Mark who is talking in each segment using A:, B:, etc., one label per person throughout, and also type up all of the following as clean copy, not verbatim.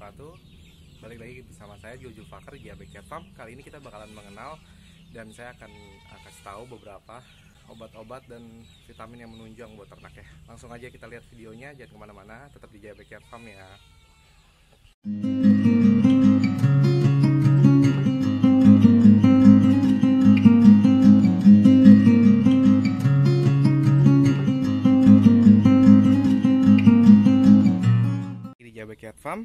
A: wabarakatuh. Balik lagi bersama saya Juljul Fakar di JBK Farm. Kali ini kita bakalan mengenal dan saya akan kasih tahu beberapa obat-obat dan vitamin yang menunjang buat ternak ya. Langsung aja kita lihat videonya, jangan kemana-mana, tetap di JBK Farm ya. Di JBK Farm.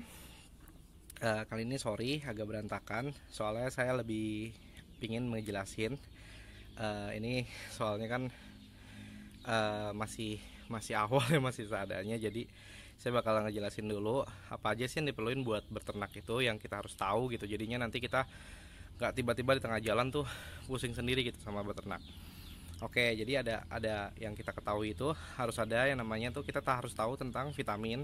A: Kali ini sorry agak berantakan, soalnya saya lebih pingin ngejelasin. Ini soalnya kan masih awal ya, masih seadanya, jadi saya bakal ngejelasin dulu apa aja sih yang diperluin buat berternak itu, yang kita harus tahu gitu. Jadinya nanti kita nggak tiba-tiba di tengah jalan tuh pusing sendiri gitu sama beternak. Oke, jadi ada yang kita ketahui itu harus ada yang namanya tuh, kita harus tahu tentang vitamin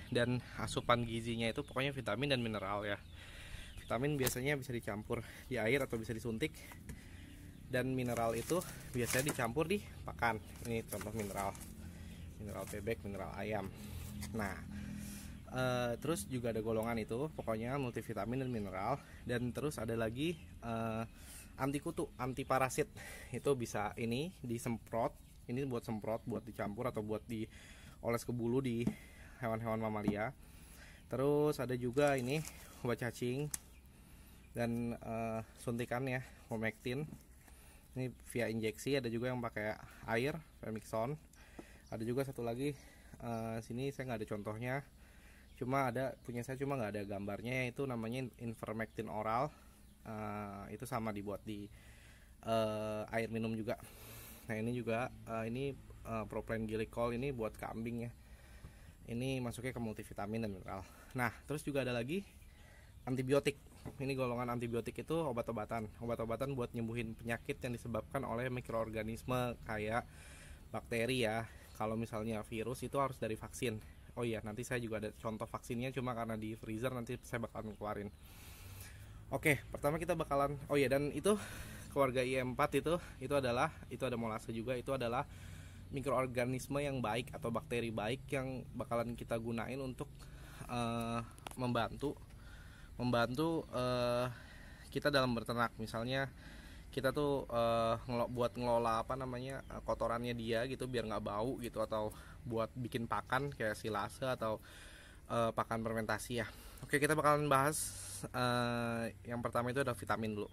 A: dan asupan gizinya itu, pokoknya vitamin dan mineral ya. Vitamin biasanya bisa dicampur di air atau bisa disuntik, dan mineral itu biasanya dicampur di pakan. Ini contoh mineral bebek, mineral ayam. Nah, terus juga ada golongan itu, pokoknya multivitamin dan mineral. Dan terus ada lagi anti kutu, anti parasit. Itu bisa ini disemprot, ini buat semprot, buat dicampur atau buat dioles ke bulu di hewan-hewan mamalia. Terus ada juga ini obat cacing dan suntikan ya, Fomectin. Ini via injeksi. Ada juga yang pakai air, Femixon. Ada juga satu lagi, sini saya nggak ada contohnya, cuma ada punya saya, cuma nggak ada gambarnya, itu namanya Ivermectin oral. Itu sama dibuat di air minum juga. Nah ini juga ini propylene glycol, ini buat kambing ya. Ini masuknya ke multivitamin dan mineral. Nah, terus juga ada lagi antibiotik. Ini golongan antibiotik itu obat-obatan buat nyembuhin penyakit yang disebabkan oleh mikroorganisme kayak bakteri ya. Kalau misalnya virus itu harus dari vaksin. Oh iya, nanti saya juga ada contoh vaksinnya, cuma karena di freezer nanti saya bakalan keluarin. Oke, pertama kita bakalan, oh iya, dan itu keluarga IE4 itu adalah, itu ada molase juga, itu adalah mikroorganisme yang baik atau bakteri baik yang bakalan kita gunain untuk membantu kita dalam berternak. Misalnya kita tuh buat ngelola kotorannya dia gitu biar nggak bau gitu, atau buat bikin pakan kayak silase atau pakan fermentasi ya. Oke, kita bakalan bahas yang pertama itu ada vitamin dulu.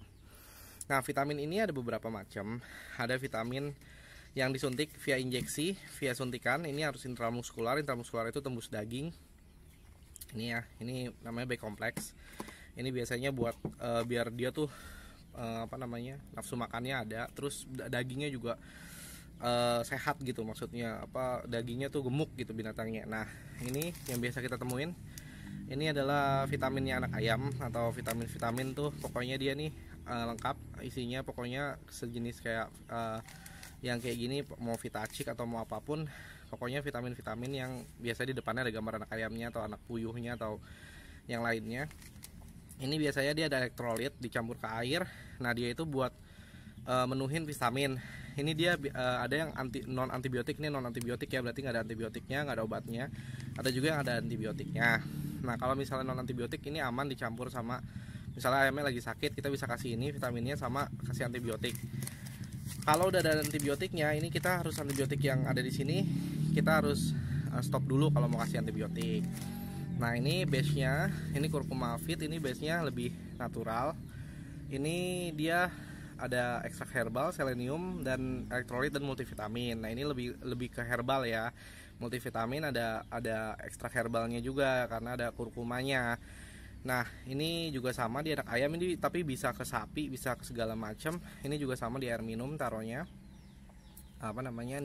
A: Nah, vitamin ini ada beberapa macam. Ada vitamin yang disuntik via injeksi, via suntikan. Ini harus intramuskular. Intramuskular itu tembus daging. Ini ya, ini namanya B kompleks. Ini biasanya buat biar dia tuh nafsu makannya ada, terus dagingnya juga sehat gitu, maksudnya dagingnya tuh gemuk gitu binatangnya. Nah, ini yang biasa kita temuin. Ini adalah vitaminnya anak ayam, atau vitamin tuh pokoknya dia nih lengkap isinya, pokoknya sejenis kayak yang kayak gini, mau Vitacik atau mau apapun, pokoknya vitamin-vitamin yang biasa di depannya ada gambar anak ayamnya atau anak puyuhnya atau yang lainnya. Ini biasanya dia ada elektrolit dicampur ke air. Nah, dia itu buat menuhin vitamin. Ini dia ada yang non antibiotik. Ini non antibiotik ya, berarti nggak ada antibiotiknya, nggak ada obatnya. Ada juga yang ada antibiotiknya. Nah, kalau misalnya non antibiotik ini aman dicampur sama, misalnya ayamnya lagi sakit, kita bisa kasih ini vitaminnya sama kasih antibiotik. Kalau udah ada antibiotiknya, ini kita harus antibiotik yang ada di sini kita harus stop dulu kalau mau kasih antibiotik. Nah, ini base-nya, ini curcumavit, ini base-nya lebih natural. Ini dia ada ekstrak herbal, selenium, dan elektrolit dan multivitamin. Nah, ini lebih ke herbal ya. Multivitamin ada ekstrak herbalnya juga karena ada kurkumanya. Nah, ini juga sama di anak ayam ini, tapi bisa ke sapi, bisa ke segala macam. Ini juga sama di air minum taruhnya.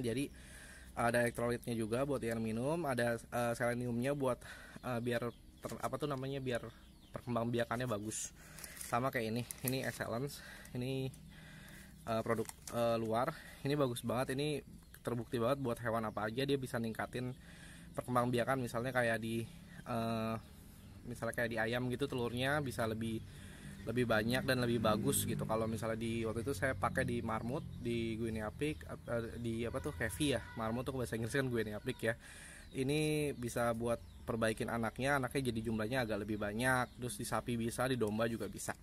A: Jadi ada elektrolitnya juga buat air minum, ada seleniumnya buat biar biar perkembangbiakannya bagus. Sama kayak ini. Ini Excellence. Ini produk luar. Ini bagus banget, ini terbukti banget buat hewan apa aja dia bisa ningkatin perkembangbiakan. Misalnya kayak di ayam gitu, telurnya bisa lebih banyak dan lebih bagus gitu. Kalau misalnya waktu itu saya pakai di marmut, di guinea pig, di Kevi ya. Marmut tuh bahasa Inggris kan guinea pig ya. Ini bisa buat perbaikin anaknya jadi jumlahnya agak lebih banyak. Terus di sapi bisa, di domba juga bisa.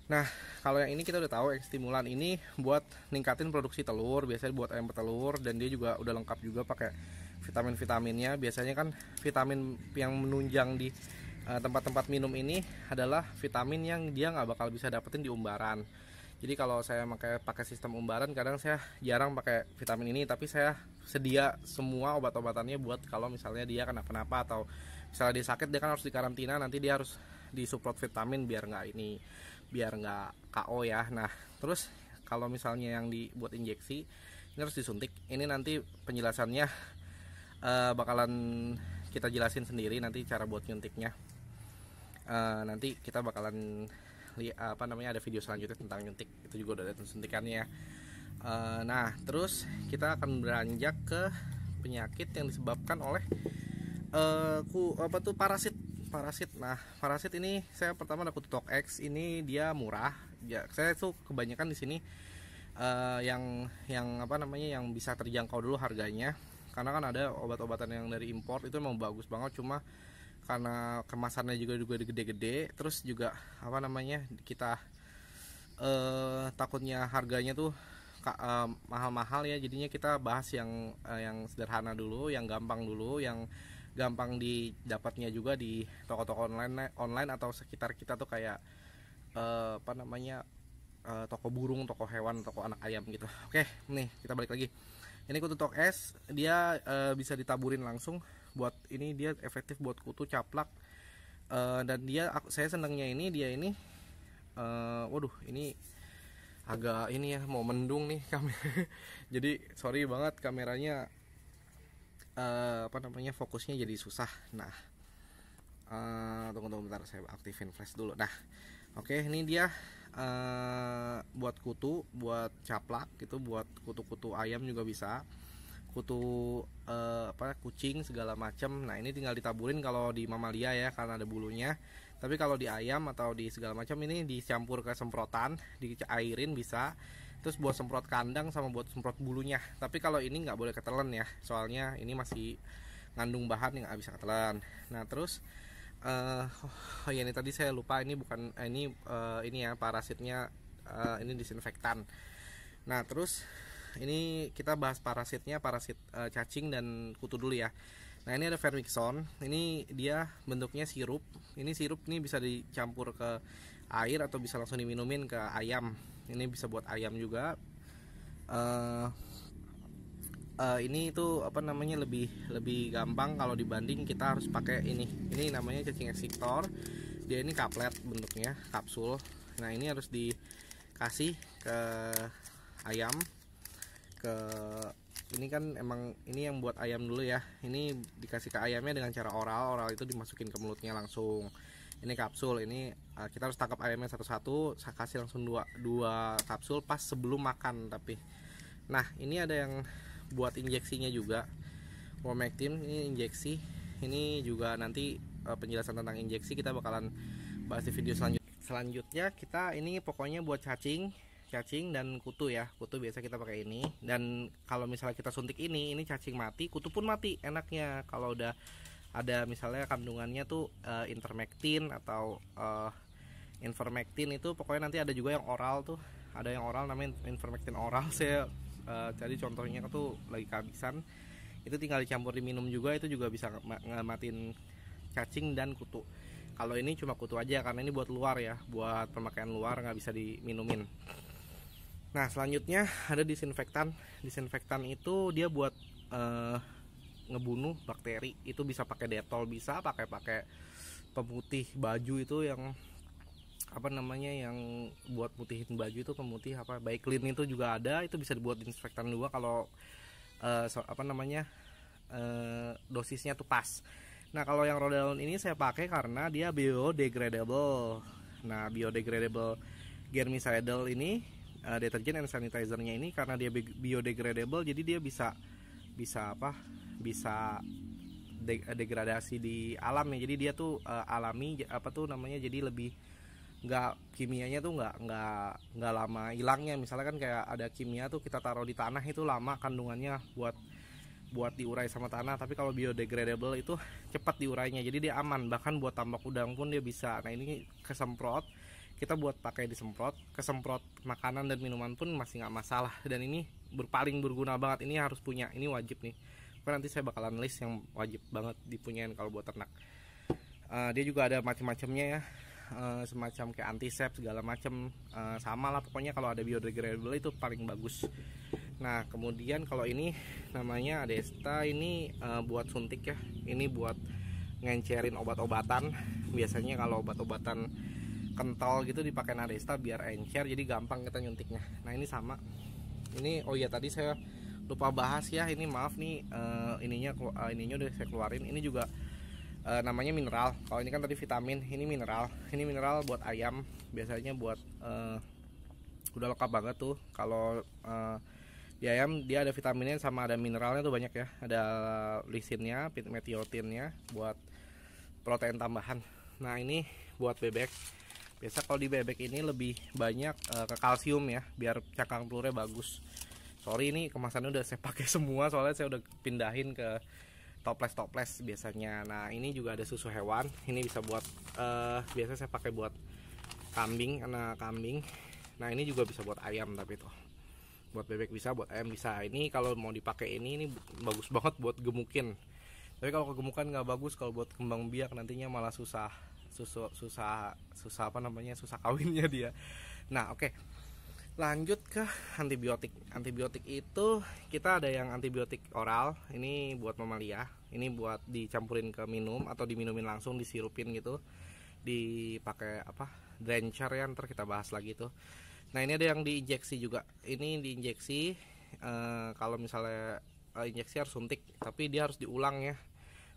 A: Nah, kalau yang ini kita udah tahu stimulan ini buat ningkatin produksi telur, biasanya buat ayam petelur, dan dia juga udah lengkap juga pakai vitamin-vitaminnya. Biasanya kan vitamin yang menunjang di tempat-tempat minum ini adalah vitamin yang dia nggak bakal bisa dapetin di umbaran. Jadi kalau saya pakai sistem umbaran, kadang saya jarang pakai vitamin ini, tapi saya sedia semua obat-obatannya buat kalau misalnya dia kenapa-napa atau misalnya dia sakit, dia kan harus dikarantina, nanti dia harus disuplot vitamin biar nggak KO ya. Nah, terus kalau misalnya yang dibuat injeksi, ini harus disuntik. Ini nanti penjelasannya bakalan kita jelasin sendiri nanti cara buat nyuntiknya. Nanti kita bakalan ada video selanjutnya tentang nyuntik, itu juga udah ada suntikannya. Nah, terus kita akan beranjak ke penyakit yang disebabkan oleh parasit. Nah, parasit ini saya pertama ada Kutu-Tok X. Ini dia murah ya, saya tuh kebanyakan di sini yang bisa terjangkau dulu harganya, karena kan ada obat-obatan yang dari impor itu memang bagus banget, cuma karena kemasannya juga gede-gede, terus juga kita takutnya harganya tuh mahal-mahal ya. Jadinya kita bahas yang sederhana dulu, yang gampang dulu, yang gampang didapatnya juga di toko-toko online atau sekitar kita tuh kayak toko burung, toko hewan, toko anak ayam gitu. Oke, nih kita balik lagi. Ini Kutu-Tok S, dia bisa ditaburin langsung. Buat ini dia efektif buat kutu, caplak, dan saya senangnya dia ini ini agak ini ya, mau mendung nih kamera. Jadi sorry banget kameranya fokusnya jadi susah. Nah, tunggu bentar, saya aktifin flash dulu. Nah, oke, ini dia buat kutu, buat caplak gitu, buat kutu-kutu ayam juga bisa, kutu kucing segala macam. Nah, ini tinggal ditaburin kalau di mamalia ya, karena ada bulunya. Tapi kalau di ayam atau di segala macam ini dicampur ke semprotan, diairin bisa. Terus buat semprot kandang sama buat semprot bulunya. Tapi kalau ini nggak boleh ketelan ya, soalnya ini masih ngandung bahan yang nggak bisa ketelan. Nah, terus ini tadi saya lupa, ini bukan ini ya parasitnya, ini disinfektan. Nah, terus ini kita bahas parasitnya, parasit cacing dan kutu dulu ya. Nah, ini ada Vermixon. Ini dia bentuknya sirup. Ini sirup ini bisa dicampur ke air atau bisa langsung diminumin ke ayam. Ini bisa buat ayam juga. Ini itu lebih gampang kalau dibanding kita harus pakai ini. Ini namanya cacing excitor. Dia ini kaplet bentuknya, kapsul. Nah, ini harus dikasih ke ayam. Ini kan emang ini yang buat ayam dulu ya. Ini dikasih ke ayamnya dengan cara oral itu dimasukin ke mulutnya langsung. Ini kapsul, ini kita harus tangkap ayamnya satu-satu, kasih langsung dua kapsul pas sebelum makan. Tapi nah, ini ada yang buat injeksinya juga, Womectin. Ini injeksi, ini juga nanti penjelasan tentang injeksi kita bakalan bahas di video selanjutnya. Kita ini pokoknya buat cacing dan kutu ya. Kutu biasa kita pakai ini, dan kalau misalnya kita suntik ini cacing mati, kutu pun mati enaknya. Kalau udah ada misalnya kandungannya tuh intermectin atau ivermectin, itu pokoknya nanti ada juga yang oral tuh, ada yang oral namanya ivermectin oral. Saya jadi contohnya tuh lagi kehabisan, itu tinggal dicampur diminum juga, itu juga bisa ngamatin cacing dan kutu. Kalau ini cuma kutu aja karena ini buat luar ya, buat pemakaian luar, nggak bisa diminumin. Nah, selanjutnya ada disinfektan. Disinfektan itu dia buat ngebunuh bakteri. Itu bisa pakai Dettol, bisa pakai pemutih baju itu yang yang buat putihin baju itu, pemutih Baiklin itu juga ada. Itu bisa dibuat disinfektan juga kalau dosisnya tuh pas. Nah, kalau yang Rodalon ini saya pakai karena dia biodegradable. Nah, biodegradable germicidal ini deterjen and sanitizernya ini, karena dia biodegradable, jadi dia bisa degradasi di alam ya. Jadi dia tuh alami jadi lebih nggak, kimianya tuh nggak lama hilangnya. Misalnya kan kayak ada kimia tuh kita taruh di tanah itu lama kandungannya buat buat diurai sama tanah, tapi kalau biodegradable itu cepat diurainya, jadi dia aman, bahkan buat tambak udang pun dia bisa. Nah ini kesemprot, kita buat pakai disemprot, kesemprot makanan dan minuman pun masih nggak masalah. Dan ini paling berguna banget, ini harus punya, ini wajib nih. Karena nanti saya bakalan list yang wajib banget dipunyain kalau buat ternak. Dia juga ada macam-macamnya ya, semacam kayak antisep segala macam, sama lah pokoknya. Kalau ada biodegradable itu paling bagus. Nah kemudian kalau ini namanya Adesta, ini buat suntik ya, ini buat ngencerin obat-obatan. Biasanya kalau obat-obatan kental gitu dipakai Adesta biar encer, jadi gampang kita nyuntiknya. Nah ini sama, ini oh iya tadi saya lupa bahas ya, ini maaf nih, ininya udah saya keluarin. Ini juga namanya mineral. Kalau ini kan tadi vitamin, ini mineral. Ini mineral buat ayam, biasanya buat udah lengkap banget tuh. Kalau di ayam dia ada vitaminnya sama ada mineralnya tuh banyak ya. Ada lisinnya, metiotinnya buat protein tambahan. Nah ini buat bebek. Biasa kalau di bebek ini lebih banyak ke kalsium ya, biar cakang telurnya bagus. Sorry ini kemasannya udah saya pakai semua, soalnya saya udah pindahin ke toples biasanya. Nah ini juga ada susu hewan, ini bisa buat biasa saya pakai buat kambing, anak kambing. Nah ini juga bisa buat ayam, tapi tuh buat bebek bisa, buat ayam bisa. Ini kalau mau dipakai ini bagus banget buat gemukin. Tapi kalau kegemukan nggak bagus, kalau buat kembang biak nantinya malah susah apa namanya, susah kawinnya dia. Nah oke. Lanjut ke antibiotik. Antibiotik itu kita ada yang antibiotik oral, ini buat mamalia, ini buat dicampurin ke minum atau diminumin langsung, disirupin gitu, dipakai apa, drencher ya, ntar kita bahas lagi tuh. Nah ini ada yang diinjeksi juga, ini diinjeksi, kalau misalnya injeksi harus suntik, tapi dia harus diulang ya,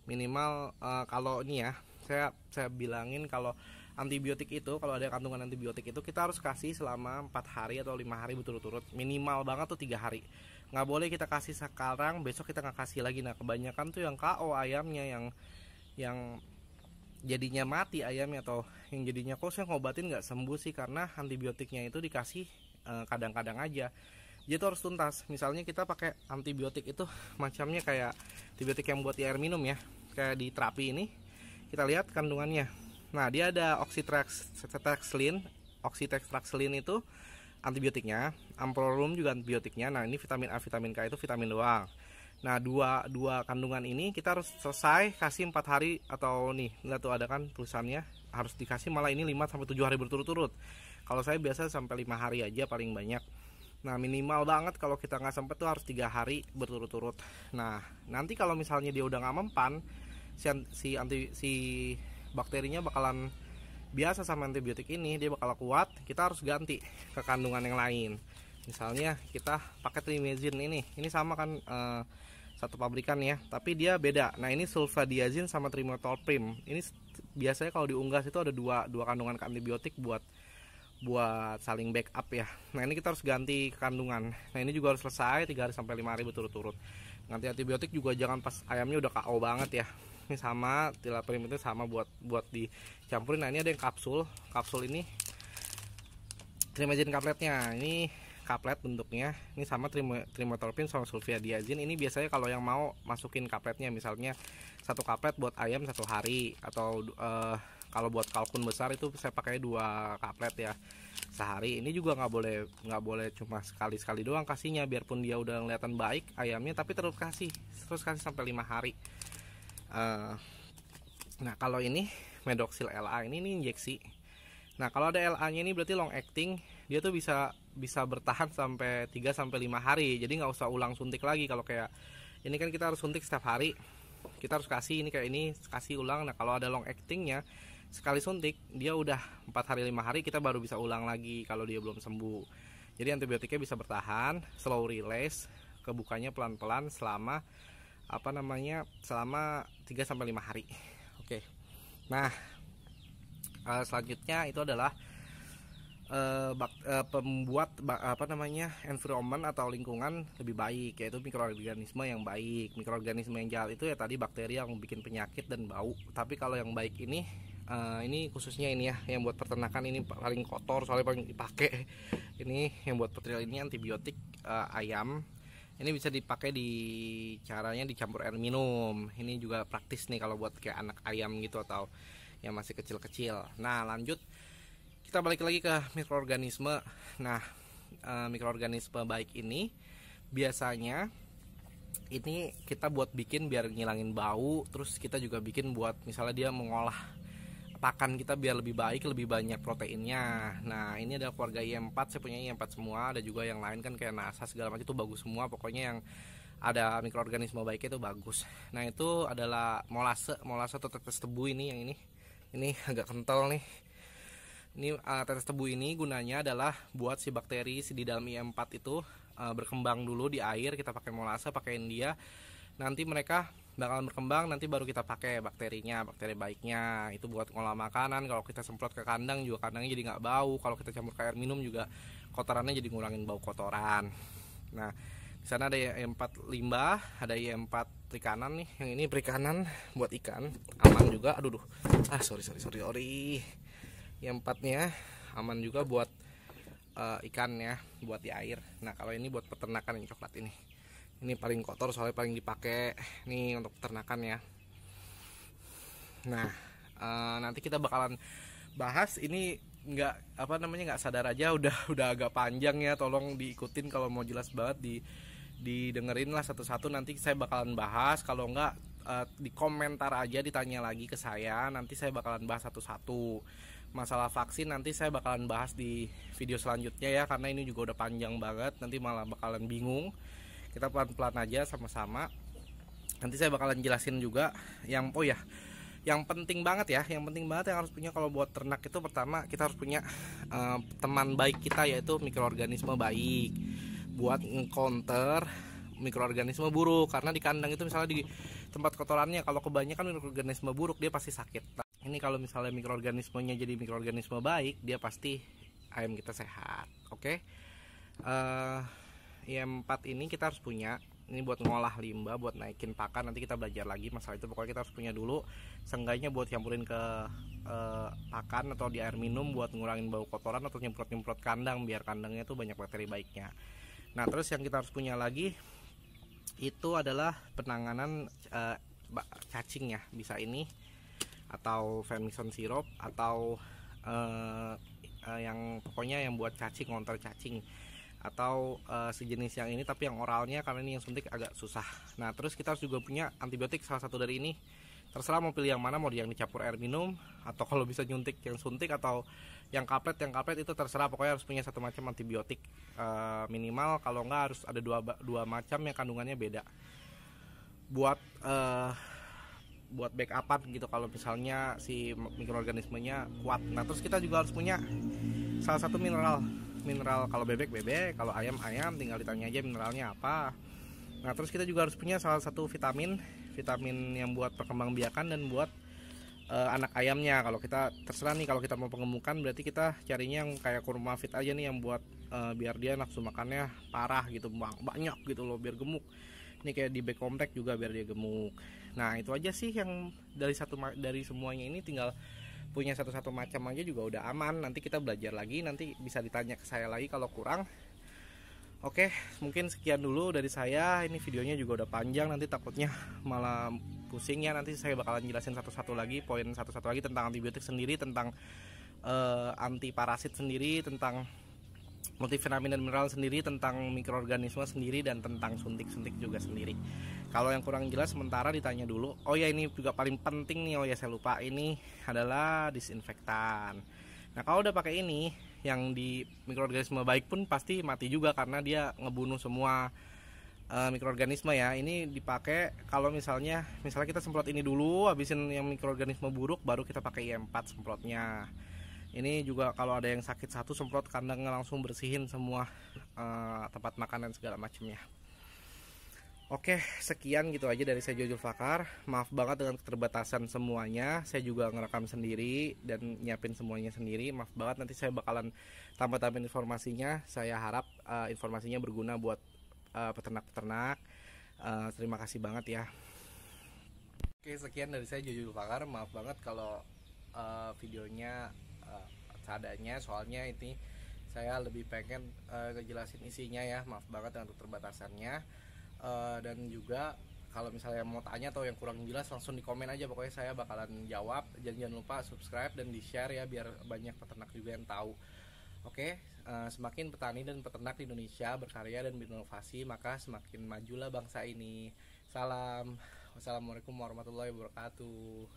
A: minimal kalau ini ya, saya bilangin kalau antibiotik itu, kalau ada kandungan antibiotik itu kita harus kasih selama 4 hari atau 5 hari berturut-turut, minimal banget tuh 3 hari. Nggak boleh kita kasih sekarang besok kita nggak kasih lagi. Nah kebanyakan tuh yang KO ayamnya, yang jadinya mati ayamnya, atau yang jadinya kok saya ngobatin nggak sembuh sih, karena antibiotiknya itu dikasih kadang-kadang aja. Jadi itu harus tuntas. Misalnya kita pakai antibiotik itu macamnya kayak antibiotik yang buat di air minum ya, kayak di terapi ini, kita lihat kandungannya. Nah dia ada oxytetraxylin itu antibiotiknya, amprolum juga antibiotiknya. Nah ini vitamin A, vitamin K itu vitamin doang. Nah dua kandungan ini kita harus selesai kasih 4 hari, atau nih lihat tuh ada kan tulisannya harus dikasih, malah ini 5-7 hari berturut-turut. Kalau saya biasa sampai 5 hari aja paling banyak. Nah minimal banget kalau kita nggak sempet tuh harus 3 hari berturut-turut. Nah nanti kalau misalnya dia udah nggak mempan, si bakterinya bakalan biasa sama antibiotik ini, dia bakal kuat, kita harus ganti ke kandungan yang lain. Misalnya kita pakai trimezin ini sama kan satu pabrikan ya, tapi dia beda. Nah ini sulfadiazin sama trimethoprim. Ini biasanya kalau di unggas itu ada dua kandungan antibiotik buat saling backup ya. Nah ini kita harus ganti kandungan. Nah ini juga harus selesai 3 hari sampai 5 hari berturut-turut. Ganti antibiotik juga jangan pas ayamnya udah KO banget ya. Ini sama tilaprim itu sama buat dicampurin. Nah ini ada yang kapsul ini trimezin kapletnya, ini kaplet bentuknya, ini sama trimethoprim sama sulfadiazin. Ini biasanya kalau yang mau masukin kapletnya, misalnya satu kaplet buat ayam 1 hari, atau kalau buat kalkun besar itu saya pakai 2 kaplet ya sehari. Ini juga nggak boleh cuma sekali doang kasihnya, biarpun dia udah kelihatan baik ayamnya, tapi terus kasih sampai 5 hari. Nah kalau ini Medoxil LA ini injeksi. Nah kalau ada LA nya ini berarti long acting, dia tuh bisa bertahan sampai 3-5 hari. Jadi nggak usah ulang suntik lagi. Kalau kayak ini kan kita harus suntik setiap hari, kita harus kasih ini kayak ini, kasih ulang. Nah kalau ada long actingnya, sekali suntik dia udah 4 hari 5 hari kita baru bisa ulang lagi kalau dia belum sembuh. Jadi antibiotiknya bisa bertahan, slow release, kebukanya pelan-pelan selama selama 3-5 hari. Oke. Nah, selanjutnya itu adalah pembuat environment atau lingkungan lebih baik, yaitu mikroorganisme yang baik. Mikroorganisme yang jahat itu ya tadi bakteri yang bikin penyakit dan bau. Tapi kalau yang baik ini khususnya ini ya, yang buat peternakan ini paling kotor soalnya paling dipakai. Ini yang buat peternak ini antibiotik ayam Ini bisa dipakai di caranya dicampur air minum. Ini juga praktis nih kalau buat kayak anak ayam gitu atau yang masih kecil-kecil. Nah, lanjut kita balik lagi ke mikroorganisme. Nah, mikroorganisme baik ini biasanya ini kita buat bikin biar ngilangin bau, terus kita juga bikin buat misalnya dia mengolah pakan kita biar lebih baik, lebih banyak proteinnya. Nah, ini ada keluarga IM4, saya punya IM4 semua, ada juga yang lain kan kayak NASA segala macam itu bagus semua. Pokoknya yang ada mikroorganisme baiknya itu bagus. Nah, itu adalah molase atau tetes tebu ini yang ini. Ini agak kental nih. Ini tetes tebu ini gunanya adalah buat si bakteri si di dalam IM4 itu berkembang dulu di air. Kita pakai molase, pakein dia. Nanti mereka bakal berkembang, nanti baru kita pakai bakterinya, bakteri baiknya. Itu buat ngolah makanan. Kalau kita semprot ke kandang juga kandangnya jadi nggak bau. Kalau kita campur ke air minum juga kotorannya jadi ngurangin bau kotoran. Nah, di sana ada IM4 limbah, ada IM4 perikanan nih. Yang ini perikanan buat ikan, aman juga. Aduh, sorry. IM4-nya aman juga buat ikan ya, buat di air. Nah, kalau ini buat peternakan yang coklat ini. Ini paling kotor soalnya paling dipakai nih untuk peternakan ya. Nah, nanti kita bakalan bahas ini nggak sadar aja udah agak panjang ya. Tolong diikutin kalau mau jelas banget didengerin lah satu-satu. Nanti saya bakalan bahas, kalau nggak di komentar aja ditanya lagi ke saya. Nanti saya bakalan bahas satu-satu. Masalah vaksin nanti saya bakalan bahas di video selanjutnya ya, karena ini juga udah panjang banget, nanti malah bakalan bingung. Kita pelan-pelan aja sama-sama. Nanti saya bakalan jelasin juga yang yang penting banget yang harus punya kalau buat ternak itu, pertama kita harus punya teman baik kita, yaitu mikroorganisme baik buat nge-counter mikroorganisme buruk. Karena di kandang itu misalnya di tempat kotorannya kalau kebanyakan mikroorganisme buruk dia pasti sakit. Nah, ini kalau misalnya mikroorganismenya jadi mikroorganisme baik, dia pasti ayam kita sehat. Oke. IM4 ini kita harus punya. Ini buat ngolah limbah, buat naikin pakan. Nanti kita belajar lagi masalah itu. Pokoknya kita harus punya dulu. Seenggaknya buat campurin ke pakan atau di air minum buat ngurangin bau kotoran, atau nyemprot-nyemprot kandang biar kandangnya tuh banyak bakteri baiknya. Nah, terus yang kita harus punya lagi itu adalah penanganan cacing ya. Bisa ini atau vermicon syrup atau yang pokoknya yang buat cacing, ngonter cacing, atau sejenis yang ini tapi yang oralnya, karena ini yang suntik agak susah. Nah, terus kita harus juga punya antibiotik, salah satu dari ini. Terserah mau pilih yang mana, mau yang dicampur air minum atau kalau bisa nyuntik yang suntik, atau yang kaplet itu terserah. Pokoknya harus punya satu macam antibiotik minimal. Kalau enggak harus ada dua macam yang kandungannya beda, buat backupan gitu kalau misalnya si mikroorganismenya kuat. Nah, terus kita juga harus punya salah satu mineral kalau bebek, kalau ayam, tinggal ditanya aja mineralnya apa. Nah, terus kita juga harus punya salah satu vitamin yang buat perkembangbiakan dan buat anak ayamnya. Kalau kita terserah nih, kalau kita mau pengemukan berarti kita carinya yang kayak kurma fit aja nih, yang buat biar dia nafsu makannya parah gitu, banyak gitu loh, biar gemuk. Ini kayak di back compact juga biar dia gemuk. Nah, itu aja sih yang dari semuanya ini, tinggal punya satu macam aja juga udah aman. Nanti kita belajar lagi, nanti bisa ditanya ke saya lagi kalau kurang. Oke, mungkin sekian dulu dari saya. Ini videonya juga udah panjang, nanti takutnya malah pusing ya. Nanti saya bakalan jelasin satu-satu lagi, poin satu-satu lagi tentang antibiotik sendiri, tentang anti parasit sendiri, tentang multivitamin dan mineral sendiri, tentang mikroorganisme sendiri, dan tentang suntik-suntik juga sendiri. Kalau yang kurang jelas sementara ditanya dulu. Oh ya, ini juga paling penting nih, saya lupa, ini adalah disinfektan. Nah, kalau udah pakai ini, yang di mikroorganisme baik pun pasti mati juga karena dia ngebunuh semua mikroorganisme ya. Ini dipakai kalau misalnya kita semprot ini dulu, habisin yang mikroorganisme buruk, baru kita pakai IM4 semprotnya. Ini juga kalau ada yang sakit satu, semprot kandangnya langsung bersihin semua tempat makan dan segala macamnya. Oke, sekian gitu aja dari saya, Jojo Fakar. Maaf banget dengan keterbatasan semuanya. Saya juga ngerekam sendiri dan nyiapin semuanya sendiri. Maaf banget, nanti saya bakalan tambah-tambahin informasinya. Saya harap informasinya berguna buat peternak-peternak. Terima kasih banget ya. Oke, sekian dari saya, Jojo Fakar. Maaf banget kalau videonya seadanya, soalnya ini saya lebih pengen ngejelasin isinya ya. Maaf banget dengan keterbatasannya. Dan juga kalau misalnya mau tanya atau yang kurang jelas langsung di komen aja, pokoknya saya bakalan jawab. Jangan lupa subscribe dan di share ya biar banyak peternak juga yang tahu. Oke, semakin petani dan peternak di Indonesia berkarya dan berinovasi, maka semakin majulah bangsa ini. Salam. Wassalamualaikum warahmatullahi wabarakatuh.